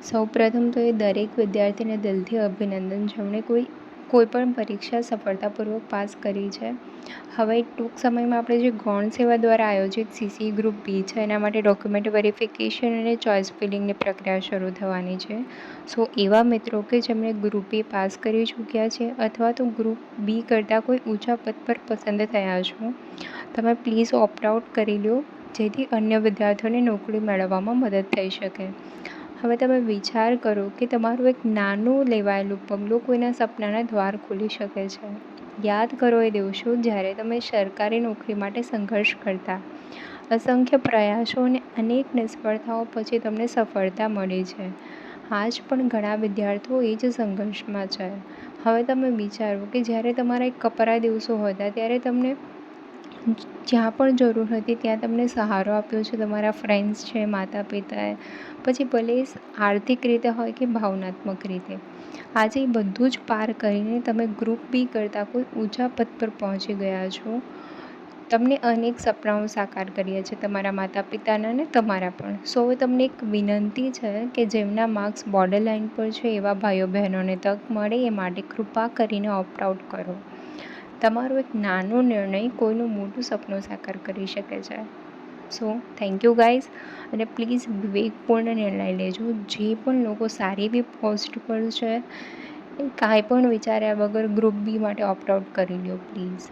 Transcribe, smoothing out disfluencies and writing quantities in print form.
સૌપ્રથમ તો એ દરેક વિદ્યાર્થીને દિલથી અભિનંદન, જેમણે કોઈ પણ પરીક્ષા સફળતાપૂર્વક પાસ કરી છે. હવે ટૂંક સમયમાં આપણે જે ગૌણ સેવા દ્વારા આયોજિત CC ગ્રુપ બી છે એના માટે ડોક્યુમેન્ટ વેરિફિકેશન અને ચોઇસ ફિલિંગની પ્રક્રિયા શરૂ થવાની છે. સો એવા મિત્રો કે જેમણે ગ્રુપ એ પાસ કરી ચૂક્યા છે અથવા તો ગ્રુપ બી કરતાં કોઈ ઊંચા પદ પર પસંદ થયા છો, તમે પ્લીઝ ઓપ્ટ આઉટ કરી લો, જેથી અન્ય વિદ્યાર્થીઓને નોકરી મેળવવામાં મદદ થઈ શકે. હવે તમે વિચાર કરો કે તમારું એક નાનું લેવાયેલું પગલું કોઈના સપનાના દ્વાર ખોલી શકે છે. યાદ કરો એ દિવસો જ્યારે તમે સરકારી નોકરી માટે સંઘર્ષ કરતા. અસંખ્ય પ્રયાસો અને અનેક નિષ્ફળતાઓ પછી તમને સફળતા મળી છે. આજ પણ ઘણા વિદ્યાર્થીઓ એ જ સંઘર્ષમાં છે. હવે તમે વિચારો કે જ્યારે તમારા એક કપરા દિવસો હતા ત્યારે તમને જ્યાં પણ જરૂર હતી ત્યાં તમને સહારો આપ્યો છે તમારા ફ્રેન્ડ્સ છે, માતા પિતાએ, પછી ભલે આર્થિક રીતે હોય કે ભાવનાત્મક રીતે. આજે એ બધું જ પાર કરીને તમે ગ્રુપ બી કરતાં કોઈ ઊંચા પદ પર પહોંચી ગયા છો. તમને અનેક સપનાઓ સાકાર કર્યા છે, તમારા માતા પિતાના ને તમારા પણ. સો હવે તમને એક વિનંતી છે કે જેમના માર્ક્સ બોર્ડર લાઇન પર છે એવા ભાઈઓ બહેનોને તક મળે એ માટે કૃપા કરીને ઓપ્ટ આઉટ કરો. તમારો એક નાનો નિર્ણય કોઈનું મોટું સપનું સાકાર કરી શકે છે. સો થેન્ક યુ ગાઈઝ, અને પ્લીઝ વિવેકપૂર્ણ નિર્ણય લેજો. જે પણ લોકો સારી એવી પોસ્ટ પર છે એ કાંઈ પણ વિચાર્યા વગર ગ્રુપ બી માટે ઓપ્ટ આઉટ કરી લો પ્લીઝ.